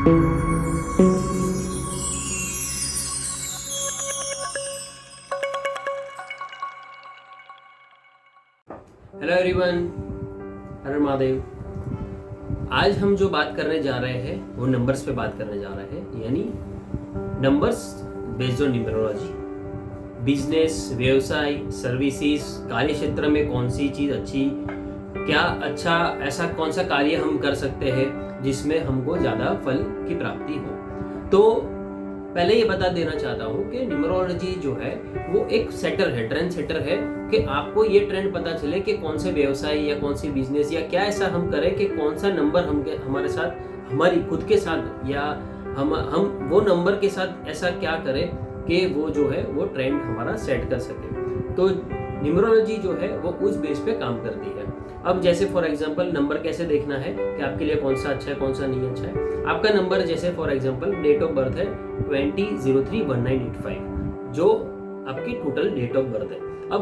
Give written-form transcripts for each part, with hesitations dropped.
Hello everyone, हर महादेव। आज हम जो बात करने जा रहे हैं वो नंबर्स पे बात करने जा रहे हैं, यानी numbers based on numerology. Business, व्यवसाय, सर्विसेज, कार्य क्षेत्र में कौन सी चीज़ अच्छी, क्या अच्छा ऐसा कौन सा कार्य हम कर सकते हैं जिसमें हमको ज़्यादा फल की प्राप्ति हो। तो पहले ये बता देना चाहता हूँ कि न्यूमरोलॉजी जो है वो एक सेटर है, ट्रेंड सेटर है, कि आपको ये ट्रेंड पता चले कि कौन से व्यवसाय या कौन सी बिजनेस या क्या ऐसा हम करें कि कौन सा नंबर हमारे साथ, हमारी खुद के साथ, या हम वो नंबर के साथ ऐसा क्या करें कि वो जो है वो ट्रेंड हमारा सेट कर सके। तो न्यूमरोलॉजी जो है वो उस बेस पे काम करती है। अब जैसे फॉर एग्जांपल नंबर कैसे देखना है कि आपके लिए कौन सा अच्छा है कौन सा नहीं अच्छा है। आपका नंबर जैसे for example date of birth है 20/03/1985, जो आपकी टोटल डेट ऑफ बर्थ है। अब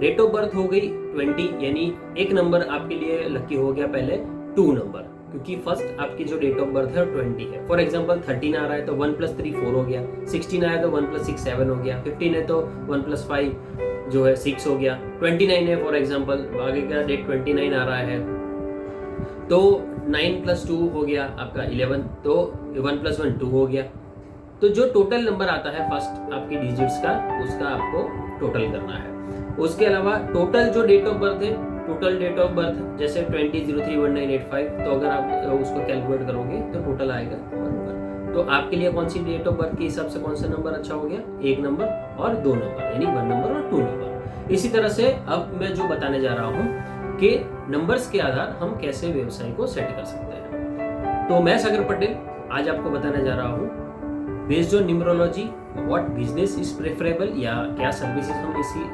डेट ऑफ बर्थ हो गई 20, यानी एक नंबर आपके लिए लकी हो गया पहले 2 नंबर, क्योंकि फर्स्ट आपकी जो डेट ऑफ बर्थ है 20 है। फॉर एग्जांपल 13 आ रहा है तो 1 + 3 4 हो गया, 16 आया तो 1 + 6 7 हो गया, 15 है तो 1 + 5 जो है 6 हो गया, 29 है फॉर एग्जांपल, आगे का डेट 29 आ रहा है तो 9 + 2 हो गया आपका 11, तो 1 + 1 2 हो गया। तो जो टोटल नंबर आता है फर्स्ट आपकी डिजिट्स का, उसका आपको टोटल करना है। उसके अलावा टोटल जो डेट ऑफ बर्थ है, टोटल डेट ऑफ बर्थ जैसे 20/03/1985, तो अगर आप उसको कैलकुलेट करोगे तो टोटल आएगा 1। तो आपके लिए कौन सी डेट ऑफ बर्थ के हिसाब से कौन सा नंबर अच्छा हो गया, 1 नंबर और 2 नंबर, यानी 1 नंबर और 2 नंबर। इसी तरह से अब मैं जो बताने जा रहा हूँ कि नंबर्स के आधार हम कैसे व्यवसाय को सेट कर सकते हैं। तो मैं सागर पटेल आज आपको बताने जा रहा हूँ based on numerology what business is preferable, या क्या सर्विसेज हम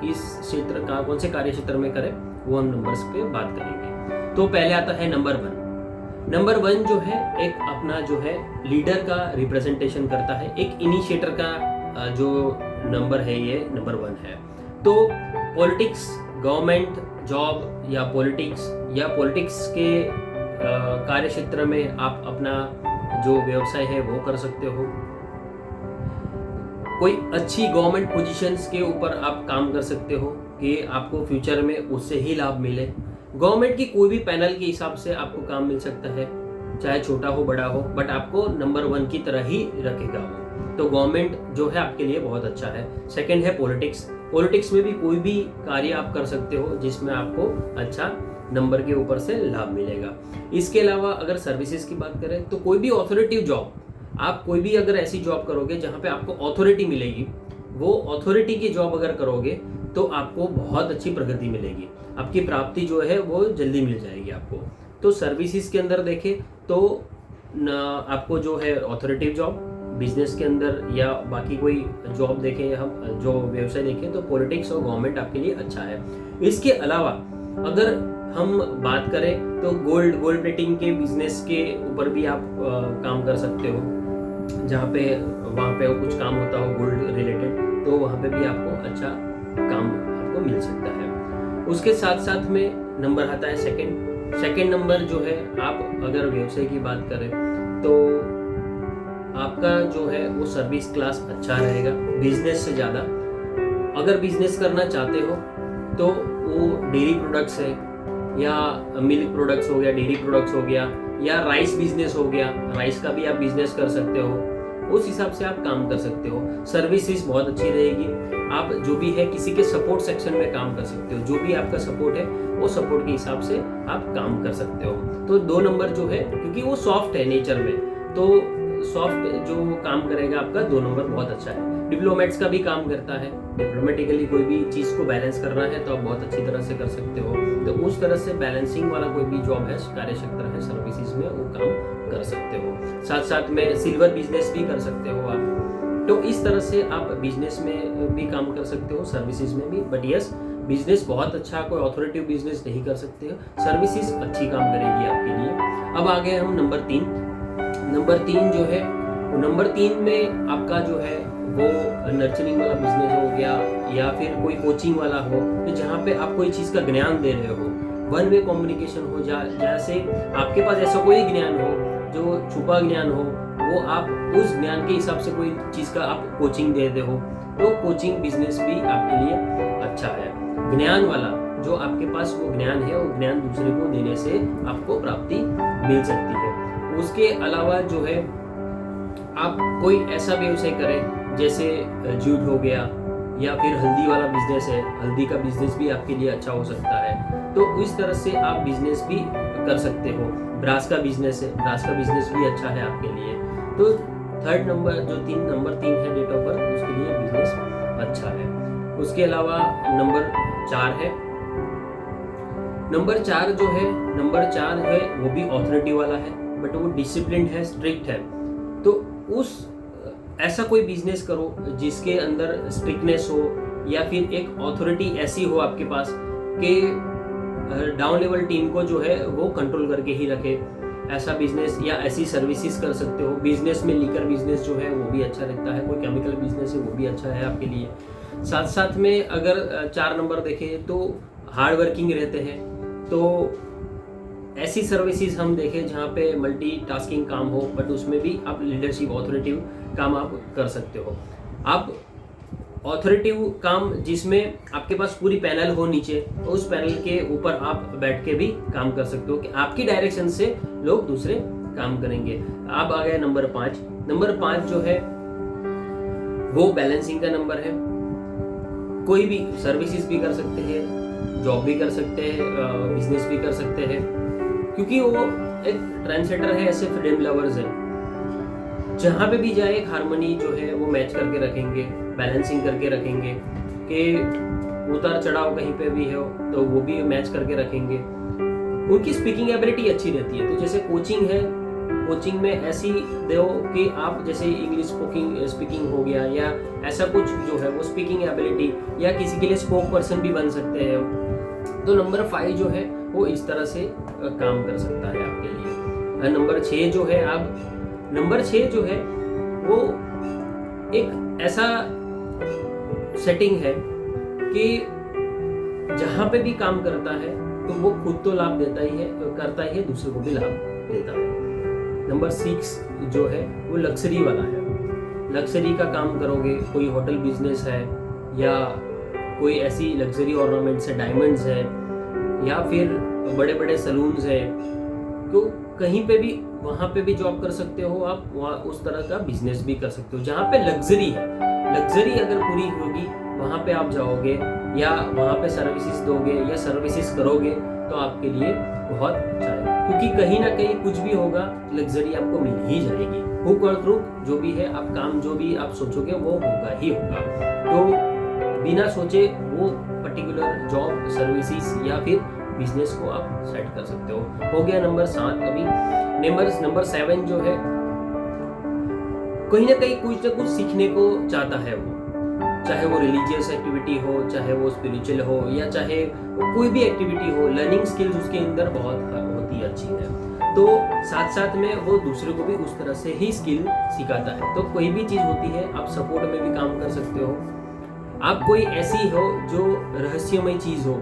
इस क्षेत्र का कौन से कार्य क्षेत्र में करें, वो हम नंबर्स पे बात करेंगे। तो पहले आता है नंबर 1। नंबर 1 जो है एक अपना जो है लीडर का रिप्रेजेंटेशन करता है, एक इनिशिएटर का जो नंबर है ये नंबर 1 है। तो पॉलिटिक्स, गवर्नमेंट जॉब या पॉलिटिक्स के कार्य क्षेत्र में आप अपना जो व्यवसाय है वो कर सकते हो। कोई अच्छी गवर्नमेंट पोजीशंस के ऊपर आप काम कर सकते हो कि आपको फ्यूचर में उससे ही लाभ मिले। गवर्नमेंट की कोई भी पैनल के हिसाब से आपको काम मिल सकता है, चाहे छोटा हो बड़ा हो, बट आपको नंबर 1 की तरह ही रखेगा वो। तो गवर्नमेंट जो है आपके लिए बहुत अच्छा है। सेकंड है पॉलिटिक्स में भी कोई भी कार्य आप कर सकते हो जिसमें आपको अच्छा नंबर के ऊपर से लाभ मिलेगा। इसके अलावा अगर सर्विसेज की बात करें तो कोई भी ऑथोरिटी जॉब, आप कोई भी अगर ऐसी जॉब करोगे जहाँ पे आपको अथॉरिटी मिलेगी, वो अथॉरिटी की जॉब अगर करोगे तो आपको बहुत अच्छी प्रगति मिलेगी, आपकी प्राप्ति जो है वो जल्दी मिल जाएगी आपको। तो सर्विसेज के अंदर देखें तो आपको जो है अथॉरिटी जॉब, बिजनेस के अंदर या बाकी कोई जॉब देखें, हम जो व्यवसाय देखें तो पॉलिटिक्स और गवर्नमेंट आपके लिए अच्छा है। इसके अलावा अगर हम बात करें तो गोल्ड प्लेटिंग के बिजनेस के ऊपर भी आप काम कर सकते हो, जहाँ पे वहाँ पे कुछ काम होता हो गोल्ड रिलेटेड, तो वहाँ पे भी आपको अच्छा काम आपको मिल सकता है। उसके साथ साथ में नंबर आता है सेकंड नंबर जो है, आप अगर व्यवसाय की बात करें तो आपका जो है वो सर्विस क्लास अच्छा रहेगा बिजनेस से ज़्यादा। अगर बिजनेस करना चाहते हो तो वो डेयरी प्रोडक्ट्स है, या मिल्क प्रोडक्ट्स हो गया, डेयरी प्रोडक्ट्स हो गया, या राइस बिजनेस हो गया, राइस का भी आप बिजनेस कर सकते हो, उस हिसाब से आप काम कर सकते हो। सर्विसेज बहुत अच्छी रहेगी। आप जो भी है किसी के सपोर्ट सेक्शन में काम कर सकते हो, जो भी आपका सपोर्ट है वो सपोर्ट के हिसाब से आप काम कर सकते हो। तो 2 नंबर जो है, क्योंकि वो सॉफ्ट है नेचर में, तो सॉफ्ट जो काम करेगा आपका 2 नंबर बहुत अच्छा है। डिप्लोमेट्स का भी काम करता है, डिप्लोमेटिकली कोई भी चीज़ को बैलेंस करना है तो आप बहुत अच्छी तरह से कर सकते हो। तो उस तरह से बैलेंसिंग वाला कोई भी जॉब है, कार्य क्षेत्र है सर्विसेज में, वो काम कर सकते हो। साथ साथ में सिल्वर बिजनेस भी कर सकते हो आप। तो इस तरह से आप बिजनेस में भी काम कर सकते हो, सर्विसेज में भी। बट यस, बिजनेस बहुत अच्छा, कोई ऑथोरेटिव बिजनेस नहीं कर सकते हो, सर्विसेज अच्छी काम करेगी आपके लिए। अब आ गए हम नंबर 3 जो है, नंबर 3 में आपका जो है वो नर्चरिंग वाला बिजनेस हो गया, या फिर कोई कोचिंग वाला हो, तो जहाँ पे आप कोई चीज़ का ज्ञान दे रहे हो, 1 वे कम्युनिकेशन हो, जैसे आपके पास ऐसा कोई ज्ञान हो जो छुपा ज्ञान हो, वो आप उस ज्ञान के हिसाब से कोई चीज़ का आप कोचिंग देते हो तो कोचिंग बिजनेस भी आपके लिए अच्छा है। ज्ञान वाला जो आपके पास वो ज्ञान है, वो ज्ञान दूसरे को देने से आपको प्राप्ति मिल सकती है। उसके अलावा जो है आप कोई ऐसा व्यवसाय करें जैसे जूट हो गया या फिर हल्दी वाला बिजनेस है, हल्दी का बिजनेस भी आपके लिए अच्छा हो सकता है। तो इस तरह से आप बिजनेस भी कर सकते हो। ब्रास का बिजनेस है, ब्रास का बिजनेस भी अच्छा है आपके लिए। तो थर्ड नंबर जो नंबर 3 है डेट ऑफ बर्थ, उसके लिए बिजनेस अच्छा है। उसके अलावा नंबर 4 है। नंबर 4 जो है वो भी ऑथोरिटी वाला है, बट वो डिसिप्लिन है, स्ट्रिक्ट है। तो उस ऐसा कोई बिजनेस करो जिसके अंदर स्ट्रिक्टनेस हो या फिर एक ऑथोरिटी ऐसी हो आपके पास कि डाउन लेवल टीम को जो है वो कंट्रोल करके ही रखे। ऐसा बिजनेस या ऐसी सर्विसेज कर सकते हो। बिजनेस में लीकर बिजनेस जो है वो भी अच्छा रहता है, कोई केमिकल बिजनेस है वो भी अच्छा है आपके लिए। साथ साथ में अगर 4 नंबर देखें तो हार्ड वर्किंग रहते हैं, तो ऐसी सर्विसेज हम देखें जहाँ पे मल्टी टास्किंग काम हो, बट उसमें भी आप लीडरशिप ऑथोरिटिव काम आप कर सकते हो। आप ऑथोरिटिव काम जिसमें आपके पास पूरी पैनल हो नीचे, तो उस पैनल के ऊपर आप बैठ के भी काम कर सकते हो कि आपकी डायरेक्शन से लोग दूसरे काम करेंगे। अब आ गया नंबर 5। नंबर 5 जो है वो बैलेंसिंग का नंबर है। कोई भी सर्विसेज भी कर सकते हैं, जॉब भी कर सकते हैं, बिजनेस भी कर सकते हैं, क्योंकि वो एक ट्रेंडसेटर है, ऐसे फ्रीडम लवर्स है। जहाँ पे भी जाए एक हार्मनी जो है वो मैच करके रखेंगे, बैलेंसिंग करके रखेंगे कि उतार चढ़ाव कहीं पे भी हो तो वो भी मैच करके रखेंगे। उनकी स्पीकिंग एबिलिटी अच्छी रहती है। तो जैसे कोचिंग है, कोचिंग में ऐसी दो कि आप जैसे इंग्लिश स्पीकिंग हो गया या ऐसा कुछ जो है वो स्पीकिंग एबिलिटी, या किसी के लिए स्पोक पर्सन भी बन सकते हैं। तो नंबर 5 जो है वो इस तरह से काम कर सकता है आपके लिए। नंबर 6 जो है वो एक ऐसा सेटिंग है कि जहाँ पे भी काम करता है तो वो खुद तो लाभ देता ही है, करता ही है, दूसरे को भी लाभ देता है। नंबर 6 जो है वो लग्जरी वाला है। लग्जरी का काम करोगे, कोई होटल बिजनेस है या कोई ऐसी लग्जरी ऑर्नामेंट्स है, डायमंड्स है या फिर बड़े बड़े सलून्स है, तो कहीं पे भी वहाँ पे भी जॉब कर सकते हो आप। वहाँ उस तरह का बिजनेस भी कर सकते हो जहाँ पे लग्जरी है। लग्जरी अगर पूरी होगी वहाँ पे आप जाओगे या वहाँ पे सर्विसेज दोगे या सर्विसेज करोगे तो आपके लिए बहुत अच्छा है, क्योंकि कहीं ना कहीं कुछ भी होगा लग्जरी आपको मिल ही जाएगी। हुक और क्रुक जो भी है, आप काम जो भी आप सोचोगे वो होगा ही होगा। तो बिना सोचे वो पर्टिकुलर जॉब, सर्विसेज या फिर बिजनेस को आप सेट कर सकते हो गया नंबर 7। अभी नंबर 7 जो है कहीं ना कहीं कुछ ना कुछ सीखने को चाहता है वो, चाहे वो रिलीजियस एक्टिविटी हो, चाहे वो स्पिरिचुअल हो या चाहे वो कोई भी एक्टिविटी हो। लर्निंग स्किल्स उसके अंदर बहुत ही अच्छी है। तो साथ साथ में वो दूसरे को भी उस तरह से ही स्किल सिखाता है। तो कोई भी चीज़ होती है आप सपोर्ट में भी काम कर सकते हो। आप कोई ऐसी हो जो रहस्यमय चीज़ हो,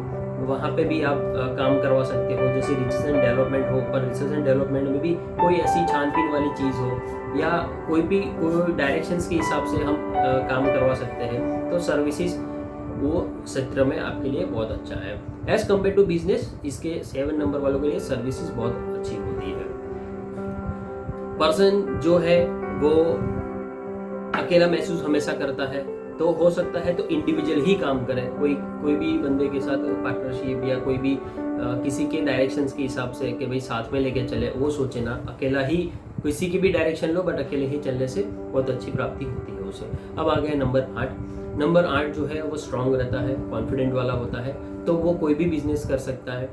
वहाँ पे भी आप काम करवा सकते हो। जैसे रिसर्च एंड डेवलपमेंट हो, पर रिसर्च एंड डेवलपमेंट में भी कोई ऐसी छानबीन वाली चीज़ हो या कोई डायरेक्शंस के हिसाब से हम काम करवा सकते हैं। तो सर्विसेज वो क्षेत्र में आपके लिए बहुत अच्छा है एज कम्पेयर टू बिजनेस। इसके 7 नंबर वालों के लिए सर्विसेज बहुत अच्छी होती है। पर्सन जो है वो अकेला महसूस हमेशा करता है, तो हो सकता है तो इंडिविजुअल ही काम करे। कोई भी बंदे के साथ पार्टनरशिप या कोई भी किसी के डायरेक्शंस के हिसाब से कि भाई साथ में लेके चले, वो सोचे ना। अकेला ही किसी की भी डायरेक्शन लो, बट अकेले ही चलने से बहुत अच्छी प्राप्ति होती है उसे। अब आ गया नंबर 8। नंबर 8 जो है वो स्ट्रांग रहता है, कॉन्फिडेंट वाला होता है, तो वो कोई भी बिजनेस कर सकता है।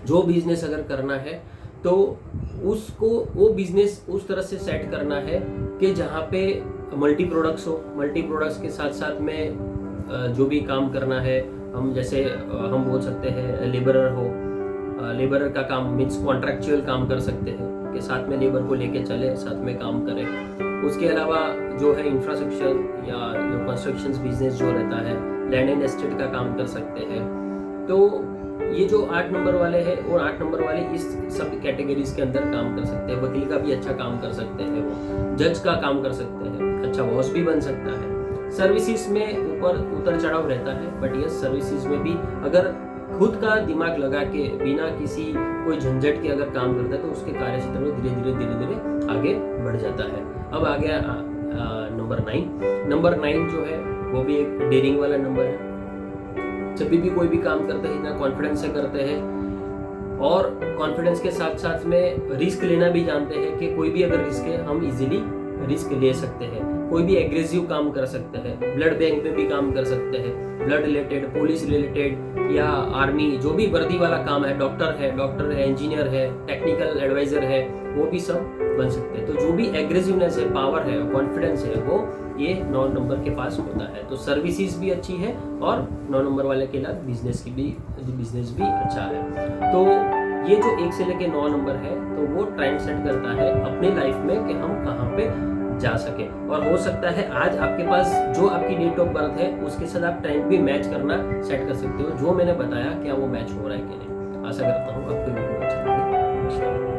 जो बिजनेस अगर करना है तो उसको वो बिजनेस उस तरह से सेट करना है कि जहाँ पे मल्टी प्रोडक्ट्स हो। मल्टी प्रोडक्ट्स के साथ साथ में जो भी काम करना है, हम जैसे हम बोल सकते हैं लेबरर हो, लेबरर का काम मीन्स कॉन्ट्रैक्चुअल काम कर सकते हैं कि साथ में लेबर को लेके चले, साथ में काम करें। उसके अलावा जो है इंफ्रास्ट्रक्चर या जो कंस्ट्रक्शन बिजनेस जो रहता है, लैंड एंड एस्टेट का काम कर सकते हैं। तो ये जो 8 नंबर वाले हैं और 8 नंबर वाले इस सब कैटेगरीज के अंदर काम कर सकते हैं। वकील का भी अच्छा काम कर सकते हैं, वो जज का काम कर सकते हैं, अच्छा बॉस भी बन सकता है। सर्विसेज में ऊपर उतर चढ़ाव रहता है, बट ये सर्विसेज में भी अगर खुद का दिमाग लगा के बिना किसी कोई झंझट के अगर काम करता है तो उसके कार्य क्षेत्र में धीरे धीरे आगे बढ़ जाता है। अब आ गया नंबर 9। नंबर 9 जो है वो भी एक डेयरिंग वाला नंबर है। जब भी कोई भी काम करते हैं ना कॉन्फिडेंस से करते हैं और कॉन्फिडेंस के साथ साथ में रिस्क लेना भी जानते हैं कि कोई भी अगर रिस्क है हम इजीली रिस्क ले सकते हैं। कोई भी एग्रेसिव काम कर सकते हैं, ब्लड बैंक में भी काम कर सकते हैं, ब्लड रिलेटेड, पुलिस रिलेटेड या आर्मी, जो भी वर्दी वाला काम है, डॉक्टर है, इंजीनियर है, टेक्निकल एडवाइजर है, वो भी सब बन सकते हैं। तो जो भी एग्रेसिवनेस है, पावर है, कॉन्फिडेंस है, वो ये 9 नंबर के पास होता है। तो सर्विसेज भी अच्छी है और 9 नंबर वाले के साथ बिजनेस भी अच्छा है। तो ये जो 1 से लेके 9 नंबर है तो वो ट्रेंड सेट करता है अपनी लाइफ में कि हम कहाँ पे जा सके। और हो सकता है आज आपके पास जो आपकी डेट ऑफ बर्थ है उसके साथ आप ट्रेंड भी मैच करना सेट कर सकते हो। जो मैंने बताया क्या वो मैच हो रहा है कि नहीं। आशा करता हूँ आपको वीडियो अच्छा लगे।